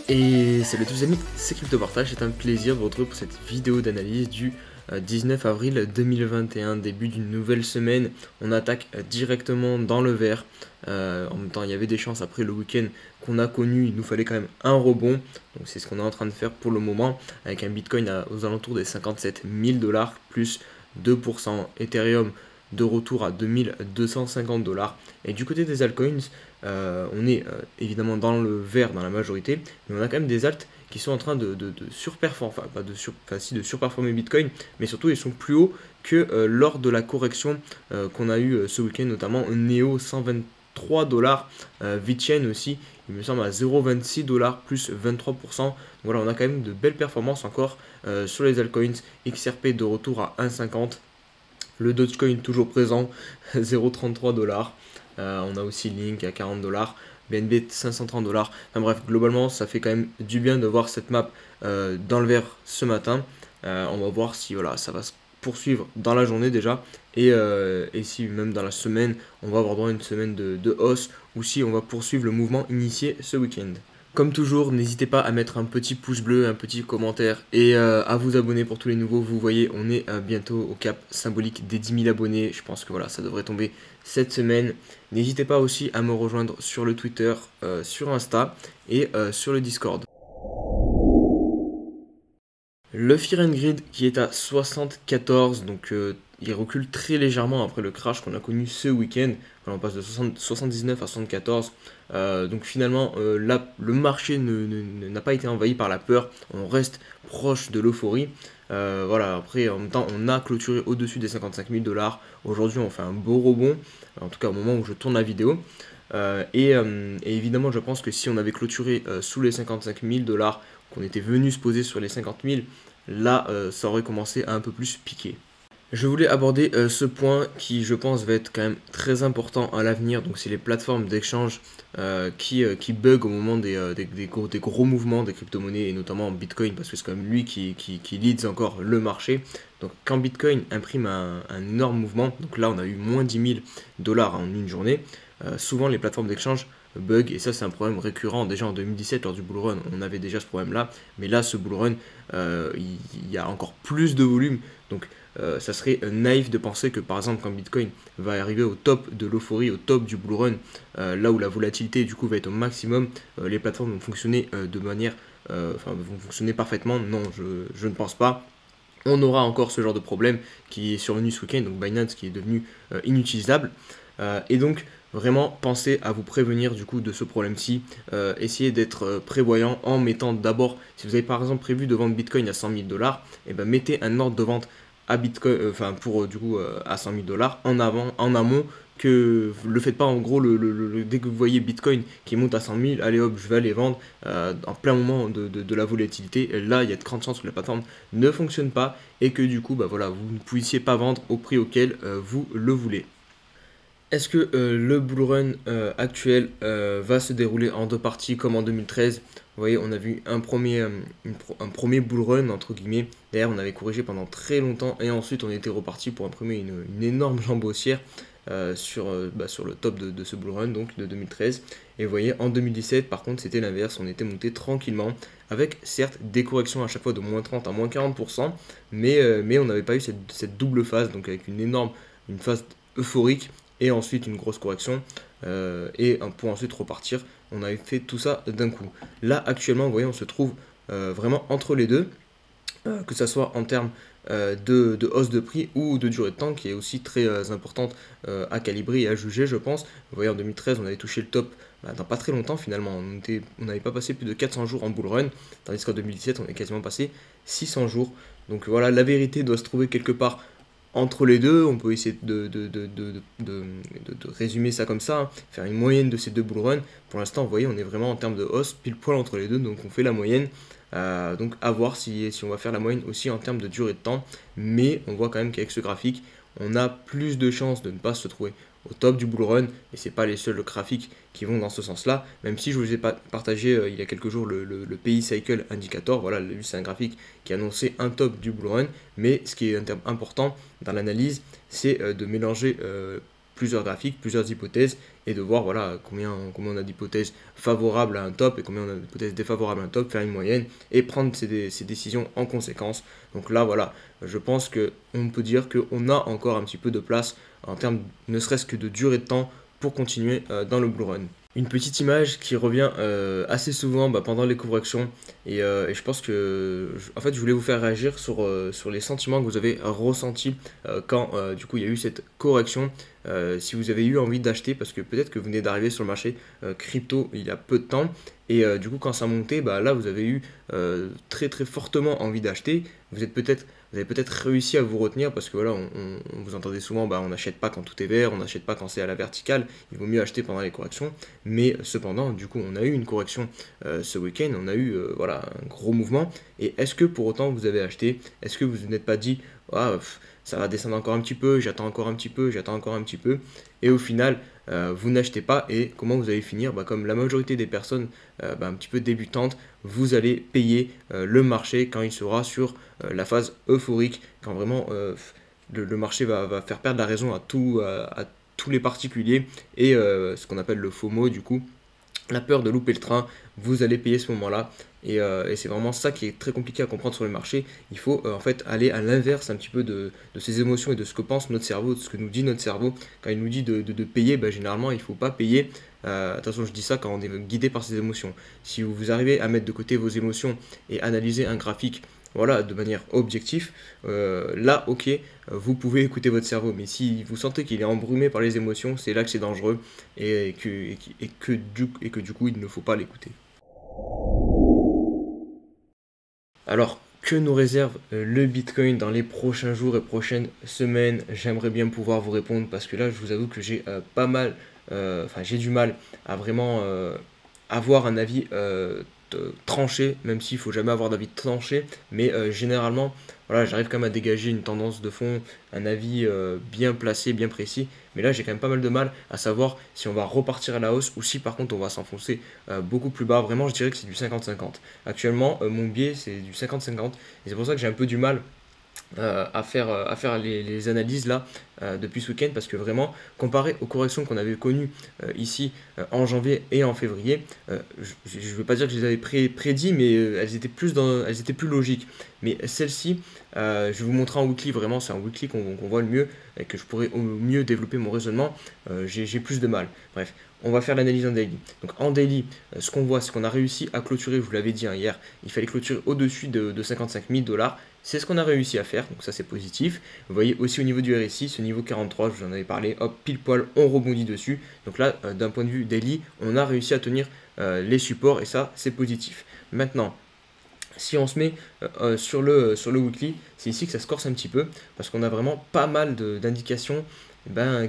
Et salut à tous les amis, c'est CryptoPartage, c'est un plaisir de vous retrouver pour cette vidéo d'analyse du 19 avril 2021, début d'une nouvelle semaine. On attaque directement dans le vert. En même temps, il y avait des chances après le week-end qu'on a connu, il nous fallait quand même un rebond. Donc c'est ce qu'on est en train de faire pour le moment, avec un Bitcoin aux alentours des 57 000 $, plus 2%, Ethereum de retour à 2250 $. Et du côté des altcoins, on est évidemment dans le vert dans la majorité, mais on a quand même des alts qui sont en train de surperformer, enfin pas de surperformer Bitcoin, mais surtout ils sont plus hauts que lors de la correction qu'on a eu ce week-end, notamment Neo 123 $, VeChain aussi, il me semble à 0,26 $, plus 23%. Donc voilà, on a quand même de belles performances encore sur les altcoins. XRP de retour à 1,50. Le Dogecoin toujours présent, 0,33 $. On a aussi Link à 40 $, BNB 530 $. Enfin bref, globalement, ça fait quand même du bien de voir cette map dans le vert ce matin. On va voir si voilà, ça va se poursuivre dans la journée déjà. Et si même dans la semaine, on va avoir droit à une semaine de hausse, ou si on va poursuivre le mouvement initié ce week-end. Comme toujours, n'hésitez pas à mettre un petit pouce bleu, un petit commentaire et à vous abonner pour tous les nouveaux. Vous voyez, on est bientôt au cap symbolique des 10 000 abonnés. Je pense que voilà, ça devrait tomber cette semaine. N'hésitez pas aussi à me rejoindre sur le Twitter, sur Insta et sur le Discord. Le Fear and Greed qui est à 74, donc il recule très légèrement après le crash qu'on a connu ce week-end. On passe de 79 à 74. Donc finalement, le marché n'a pas été envahi par la peur. On reste proche de l'euphorie. Voilà, après, en même temps, on a clôturé au-dessus des 55 000 $. Aujourd'hui, on fait un beau rebond, en tout cas au moment où je tourne la vidéo. Et évidemment, je pense que si on avait clôturé sous les 55 000 $, qu'on était venu se poser sur les 50 000, là, ça aurait commencé à un peu plus piquer. Je voulais aborder ce point qui, je pense, va être quand même très important à l'avenir. Donc, c'est les plateformes d'échange qui bug au moment des gros mouvements des crypto-monnaies et notamment Bitcoin, parce que c'est quand même lui qui leads encore le marché. Donc, quand Bitcoin imprime un énorme mouvement, donc là, on a eu moins 10 000 $ en une journée, souvent les plateformes d'échange bug, et ça c'est un problème récurrent. Déjà en 2017 lors du bull run on avait déjà ce problème là, mais là ce bull run il y a encore plus de volume, donc ça serait naïf de penser que par exemple quand Bitcoin va arriver au top de l'euphorie, au top du bull run, là où la volatilité du coup va être au maximum, les plateformes vont fonctionner de manière vont fonctionner parfaitement. Non, je ne pense pas. On aura encore ce genre de problème qui est survenu ce week-end, donc Binance qui est devenu inutilisable. Et donc vraiment pensez à vous prévenir du coup de ce problème-ci. Essayez d'être prévoyant en mettant d'abord, si vous avez par exemple prévu de vendre Bitcoin à 100 000 $, et ben mettez un ordre de vente à Bitcoin, à 100 000 $ en amont, que le faites pas en gros dès que vous voyez Bitcoin qui monte à 100 000, allez hop, je vais aller vendre en plein moment de la volatilité. Et là, il y a de grandes chances que la plateforme ne fonctionne pas et que du coup, bah voilà, vous ne puissiez pas vendre au prix auquel vous le voulez. Est-ce que le bull run actuel va se dérouler en deux parties comme en 2013? Vous voyez, on a vu un premier bull run, entre guillemets. D'ailleurs, on avait corrigé pendant très longtemps et ensuite on était reparti pour imprimer une énorme jambe haussière sur le top de ce bull run, donc de 2013. Et vous voyez, en 2017, par contre, c'était l'inverse. On était monté tranquillement, avec certes des corrections à chaque fois de moins 30 à moins 40%, mais on n'avait pas eu cette double phase, donc avec une phase euphorique et ensuite une grosse correction et pour ensuite repartir. On avait fait tout ça d'un coup. Là actuellement, vous voyez, on se trouve vraiment entre les deux, que ça soit en termes de hausse de prix ou de durée de temps, qui est aussi très importante à calibrer et à juger, je pense. Vous voyez, en 2013, on avait touché le top dans pas très longtemps finalement. On n'avait pas passé plus de 400 jours en bull run, tandis qu'en 2017, on est quasiment passé 600 jours. Donc voilà, la vérité doit se trouver quelque part entre les deux. On peut essayer de résumer ça comme ça, hein, faire une moyenne de ces deux bull runs. Pour l'instant, vous voyez, on est vraiment en termes de hausse, pile poil entre les deux, donc on fait la moyenne. Donc à voir si on va faire la moyenne aussi en termes de durée de temps, mais on voit quand même qu'avec ce graphique, on a plus de chances de ne pas se trouver au top du bull run, et c'est pas les seuls graphiques qui vont dans ce sens-là, même si je vous ai partagé il y a quelques jours le PI Cycle Indicator. Voilà, lui c'est un graphique qui annonçait un top du bull run, mais ce qui est un terme important dans l'analyse, c'est de mélanger plusieurs graphiques, plusieurs hypothèses et de voir voilà, combien on a d'hypothèses favorables à un top et combien on a d'hypothèses défavorables à un top, faire une moyenne et prendre ces décisions en conséquence. Donc là, voilà, je pense qu'on peut dire qu'on a encore un petit peu de place en termes ne serait-ce que de durée de temps pour continuer dans le bull run. Une petite image qui revient assez souvent pendant les corrections et je pense que en fait je voulais vous faire réagir sur les sentiments que vous avez ressentis quand du coup il y a eu cette correction. Si vous avez eu envie d'acheter parce que peut-être que vous venez d'arriver sur le marché crypto il y a peu de temps et du coup quand ça montait là vous avez eu très très fortement envie d'acheter. Vous avez peut-être réussi à vous retenir parce que voilà, vous entendez souvent, on n'achète pas quand tout est vert, on n'achète pas quand c'est à la verticale, il vaut mieux acheter pendant les corrections. Mais cependant, du coup, on a eu une correction ce week-end, on a eu voilà, un gros mouvement. Et est-ce que pour autant vous avez acheté? Est-ce que vous vous n'êtes pas dit, ah, ça va descendre encore un petit peu, j'attends encore un petit peu, j'attends encore un petit peu. Et au final, vous n'achetez pas et comment vous allez finir? Comme la majorité des personnes un petit peu débutantes, vous allez payer le marché quand il sera sur la phase euphorique, quand vraiment le marché va faire perdre la raison à tous les particuliers et ce qu'on appelle le FOMO du coup, la peur de louper le train, vous allez payer ce moment-là. Et c'est vraiment ça qui est très compliqué à comprendre sur le marché. Il faut en fait aller à l'inverse un petit peu de ces émotions et de ce que pense notre cerveau, de ce que nous dit notre cerveau. Quand il nous dit de payer, généralement il ne faut pas payer. Attention, je dis ça quand on est guidé par ses émotions. Si vous arrivez à mettre de côté vos émotions et analyser un graphique voilà, de manière objective, là, ok, vous pouvez écouter votre cerveau. Mais si vous sentez qu'il est embrumé par les émotions, c'est là que c'est dangereux et que du coup, il ne faut pas l'écouter. Alors, que nous réserve le Bitcoin dans les prochains jours et prochaines semaines? J'aimerais bien pouvoir vous répondre parce que là, je vous avoue que j'ai pas mal, j'ai du mal à vraiment avoir un avis tranché, même s'il faut jamais avoir d'avis tranché, mais généralement, voilà, j'arrive quand même à dégager une tendance de fond, un avis bien placé, bien précis, mais là j'ai quand même pas mal de mal à savoir si on va repartir à la hausse ou si par contre on va s'enfoncer beaucoup plus bas. Vraiment, je dirais que c'est du 50-50. Actuellement, mon biais c'est du 50-50 et c'est pour ça que j'ai un peu du mal à faire les analyses là depuis ce week-end parce que vraiment comparé aux corrections qu'on avait connues ici en janvier et en février, je ne veux pas dire que je les avais prédit mais elles étaient plus logiques. Mais celle-ci, je vais vous montrer en weekly, vraiment c'est en weekly qu'on voit le mieux et que je pourrais au mieux développer mon raisonnement. J'ai plus de mal. Bref, on va faire l'analyse en daily. Donc en daily, ce qu'on voit, c'est qu'on a réussi à clôturer, je vous l'avais dit hier, il fallait clôturer au-dessus de 55 000 $. C'est ce qu'on a réussi à faire, donc ça c'est positif. Vous voyez aussi au niveau du RSI, ce niveau 43, je vous en avais parlé, hop, pile poil, on rebondit dessus. Donc là, d'un point de vue daily, on a réussi à tenir les supports et ça c'est positif. Maintenant, si on se met sur le weekly, c'est ici que ça se corse un petit peu parce qu'on a vraiment pas mal d'indications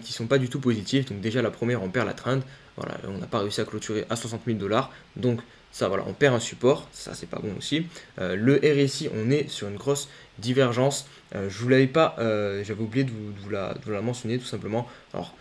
qui sont pas du tout positives. Donc déjà la première, on perd la trend. Voilà, on n'a pas réussi à clôturer à 60 000 $. Donc ça, voilà, on perd un support. Ça, c'est pas bon aussi. Le RSI, on est sur une grosse divergence. Je vous l'avais pas, j'avais oublié de vous la mentionner tout simplement. Alors,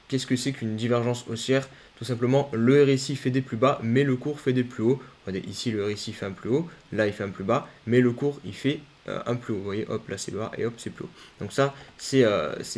qu'est-ce que c'est qu'une divergence haussière? Tout simplement, le RSI fait des plus bas, mais le cours fait des plus hauts. Regardez, ici, le RSI fait un plus haut, là, il fait un plus bas, mais le cours, il fait un plus haut. Vous voyez, hop, là, c'est bas, et hop, c'est plus haut. Donc ça, c'est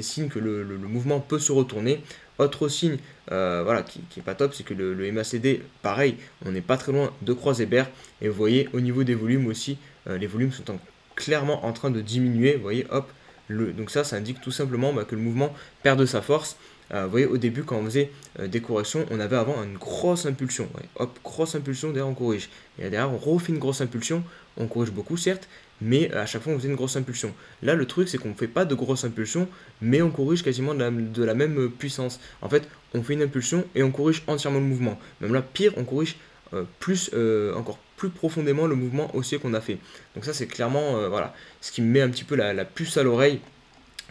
signe que le mouvement peut se retourner. Autre signe voilà, qui n'est pas top, c'est que le MACD, pareil, on n'est pas très loin de croiser bear. Et vous voyez, au niveau des volumes aussi, les volumes sont clairement en train de diminuer. Vous voyez, hop, donc ça indique tout simplement que le mouvement perd de sa force. Vous voyez, au début, quand on faisait des corrections, on avait avant une grosse impulsion. Ouais, hop, grosse impulsion, derrière on corrige. Et derrière, on refait une grosse impulsion. On corrige beaucoup, certes, mais à chaque fois, on faisait une grosse impulsion. Là, le truc, c'est qu'on ne fait pas de grosse impulsion, mais on corrige quasiment de la même puissance. En fait, on fait une impulsion et on corrige entièrement le mouvement. Même là, pire, on corrige encore plus profondément le mouvement haussier qu'on a fait. Donc ça, c'est clairement voilà, ce qui me met un petit peu la puce à l'oreille.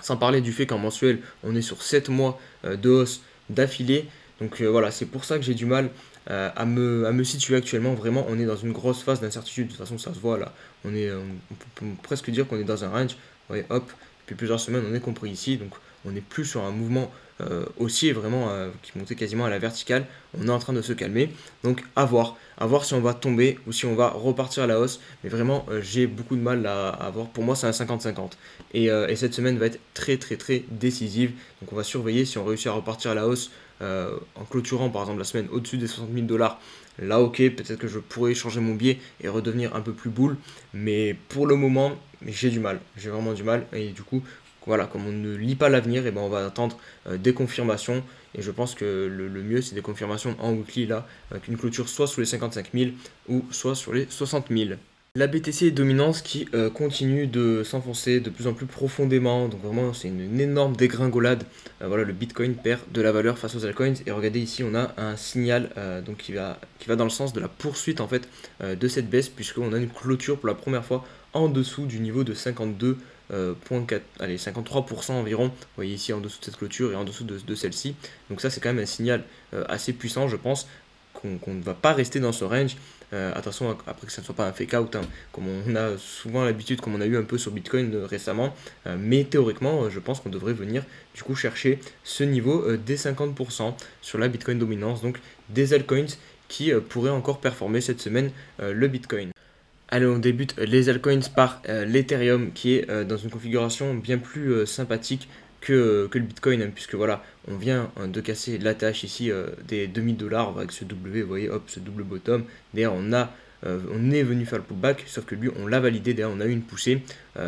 Sans parler du fait qu'en mensuel, on est sur 7 mois de hausse d'affilée. Donc voilà, c'est pour ça que j'ai du mal à me situer actuellement. Vraiment, on est dans une grosse phase d'incertitude. De toute façon, ça se voit là. On peut presque dire qu'on est dans un range. Ouais, hop, depuis plusieurs semaines, on est compris ici. Donc on n'est plus sur un mouvement haussier vraiment qui montait quasiment à la verticale. On est en train de se calmer, donc à voir si on va tomber ou si on va repartir à la hausse. Mais vraiment, j'ai beaucoup de mal à voir. Pour moi, c'est un 50-50. Et cette semaine va être très très très décisive. Donc on va surveiller si on réussit à repartir à la hausse en clôturant par exemple la semaine au-dessus des 60 000 $. Là, ok, peut-être que je pourrais changer mon biais et redevenir un peu plus bull. Mais pour le moment, j'ai du mal. J'ai vraiment du mal. Et du coup, voilà, comme on ne lit pas l'avenir, et ben on va attendre des confirmations. Et je pense que le mieux, c'est des confirmations en weekly, là, avec une clôture soit sous les 55 000 ou soit sur les 60 000. La BTC dominance qui continue de s'enfoncer de plus en plus profondément, donc vraiment c'est une énorme dégringolade. Voilà, le Bitcoin perd de la valeur face aux altcoins et regardez ici on a un signal donc qui va dans le sens de la poursuite en fait de cette baisse puisqu'on a une clôture pour la première fois en dessous du niveau de 52,4, allez 53% environ. Vous voyez ici en dessous de cette clôture et en dessous de celle-ci. Donc ça c'est quand même un signal assez puissant je pense qu'on ne va pas rester dans ce range. Attention après que ça ne soit pas un fake out, hein, comme on a souvent l'habitude, comme on a eu un peu sur Bitcoin récemment. Mais théoriquement, je pense qu'on devrait venir du coup chercher ce niveau des 50% sur la Bitcoin dominance, donc des altcoins qui pourraient encore performer cette semaine le Bitcoin. Allez, on débute les altcoins par l'Ethereum qui est dans une configuration bien plus sympathique que le Bitcoin, hein, puisque voilà, on vient de casser l'ATH ici des 2000 $, avec ce W, vous voyez, hop, ce double bottom. D'ailleurs, on est venu faire le pullback, sauf que lui, on l'a validé, d'ailleurs, on a eu une poussée.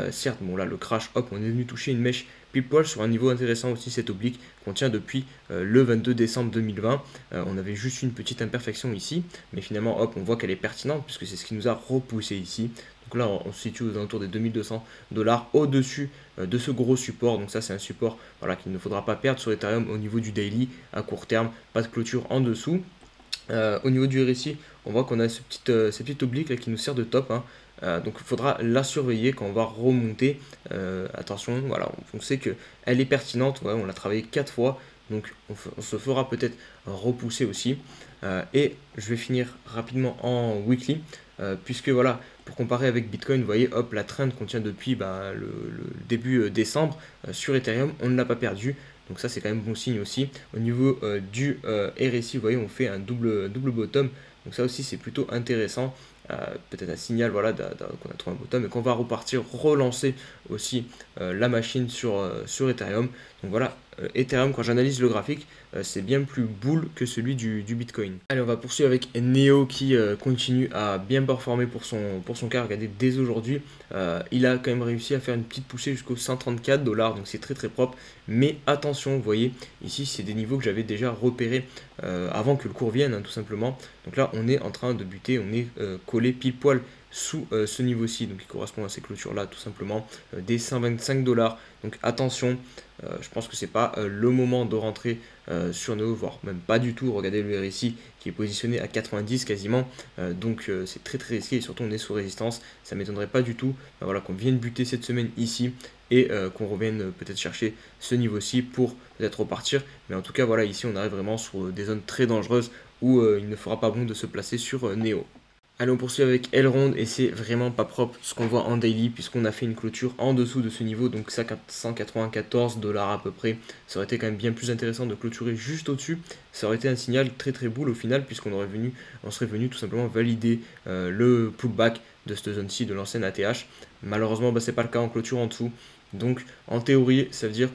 Certes, bon là, le crash, hop, on est venu toucher une mèche pile poil sur un niveau intéressant aussi, cette oblique qu'on tient depuis le 22 décembre 2020. On avait juste une petite imperfection ici, mais finalement, hop, on voit qu'elle est pertinente, puisque c'est ce qui nous a repoussé ici. Donc là, on se situe aux alentours des 2200 $ au-dessus de ce gros support. Donc ça, c'est un support voilà, qu'il ne faudra pas perdre sur Ethereum au niveau du daily à court terme. Pas de clôture en dessous. Au niveau du RSI, on voit qu'on a cette petite oblique là, qui nous sert de top. Hein. Donc il faudra la surveiller quand on va remonter. Attention, voilà, on sait qu'elle est pertinente. Ouais, on l'a travaillé 4 fois. Donc on se fera peut-être repousser aussi. Et je vais finir rapidement en weekly. Puisque voilà, pour comparer avec Bitcoin, vous voyez, hop, la trend qu'on tient depuis le début décembre sur Ethereum, on ne l'a pas perdu. Donc ça, c'est quand même bon signe aussi. Au niveau du RSI, vous voyez, on fait un double bottom. Donc ça aussi, c'est plutôt intéressant. Peut-être un signal voilà, qu'on a trouvé un bottom et qu'on va repartir, relancer aussi la machine sur Ethereum. Donc voilà, Ethereum, quand j'analyse le graphique, c'est bien plus bull que celui du Bitcoin. Allez, on va poursuivre avec Neo qui continue à bien performer pour son cas. Regardez, dès aujourd'hui, il a quand même réussi à faire une petite poussée jusqu'aux 134 $, donc c'est très très propre. Mais attention, vous voyez, ici c'est des niveaux que j'avais déjà repérés avant que le cours vienne, hein, tout simplement. Donc là, on est en train de buter, on est collé pile poil sous ce niveau-ci, donc qui correspond à ces clôtures-là, tout simplement, des 125 $. Donc attention, je pense que c'est pas le moment de rentrer sur Neo, voire même pas du tout. Regardez le RSI qui est positionné à 90 quasiment, donc c'est très très risqué et surtout on est sous résistance. Ça m'étonnerait pas du tout voilà, qu'on vienne buter cette semaine ici et qu'on revienne peut-être chercher ce niveau-ci pour peut-être repartir. Mais en tout cas, voilà, ici on arrive vraiment sur des zones très dangereuses où il ne fera pas bon de se placer sur Neo. Allez, on poursuit avec Elrond et c'est vraiment pas propre ce qu'on voit en daily puisqu'on a fait une clôture en dessous de ce niveau, donc 194 $ à peu près. Ça aurait été quand même bien plus intéressant de clôturer juste au-dessus. Ça aurait été un signal très très bull au final puisqu'on serait venu tout simplement valider le pullback de cette zone-ci de l'ancienne ATH. Malheureusement, c'est pas le cas en clôture en dessous. Donc en théorie, ça veut dire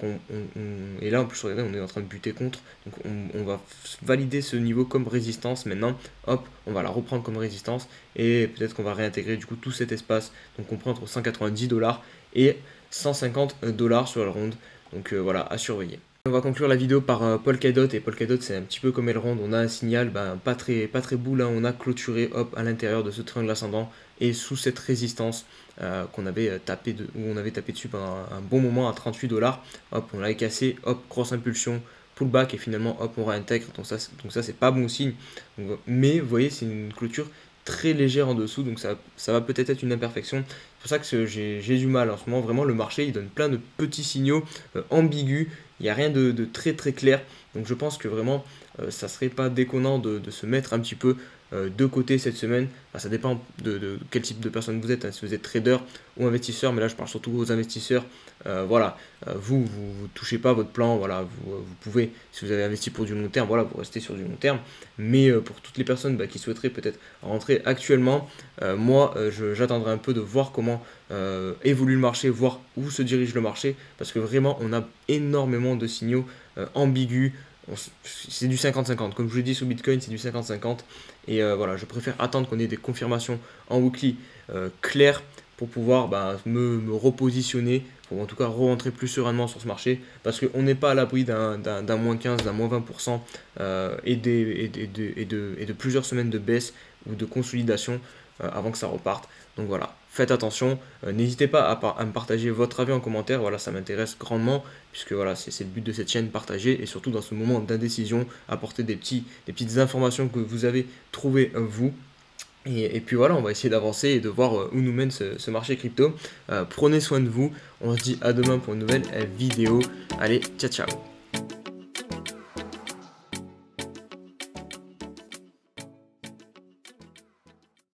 et là en plus regardez, on est en train de buter contre, donc on va valider ce niveau comme résistance maintenant, hop, on va la reprendre comme résistance, et peut-être qu'on va réintégrer du coup tout cet espace, donc on prend entre 190 $ et 150 $ sur Elrond, donc voilà, à surveiller. On va conclure la vidéo par Polkadot, et Polkadot c'est un petit peu comme Elrond, on a un signal pas très beau là, on a clôturé hop à l'intérieur de ce triangle ascendant et sous cette résistance qu'on avait où on avait tapé dessus pendant un bon moment à 38 $, hop on l'avait cassé, hop grosse impulsion, pullback et finalement hop on réintègre, donc ça c'est pas bon signe, donc, mais vous voyez c'est une clôture très légère en dessous, donc ça va peut-être être une imperfection. C'est pour ça que j'ai du mal en ce moment, vraiment le marché il donne plein de petits signaux ambigus, il n'y a rien de très très clair, donc je pense que vraiment ça serait pas déconnant de se mettre un petit peu de côté cette semaine. Enfin, ça dépend de quel type de personne vous êtes, hein, si vous êtes trader ou investisseur, mais là je parle surtout aux investisseurs. Voilà, vous touchez pas votre plan, voilà, vous pouvez, si vous avez investi pour du long terme, voilà, vous restez sur du long terme, mais pour toutes les personnes qui souhaiteraient peut-être rentrer actuellement, moi j'attendrai un peu de voir comment évolue le marché, voir où se dirige le marché, parce que vraiment on a énormément de signaux ambigus. C'est du 50-50, comme je vous l'ai dit sur Bitcoin, c'est du 50-50, et voilà, je préfère attendre qu'on ait des confirmations en weekly claires pour pouvoir me repositionner, pour en tout cas re-rentrer plus sereinement sur ce marché, parce qu'on n'est pas à l'abri d'un moins 15, d'un moins 20%, et de plusieurs semaines de baisse ou de consolidation avant que ça reparte. Donc voilà, faites attention, n'hésitez pas à me partager votre avis en commentaire, voilà, ça m'intéresse grandement, puisque voilà, c'est le but de cette chaîne, partager, et surtout dans ce moment d'indécision, apporter des petites informations que vous avez trouvées vous. Et puis voilà, on va essayer d'avancer et de voir où nous mène ce marché crypto. Prenez soin de vous, on se dit à demain pour une nouvelle vidéo. Allez, ciao ciao.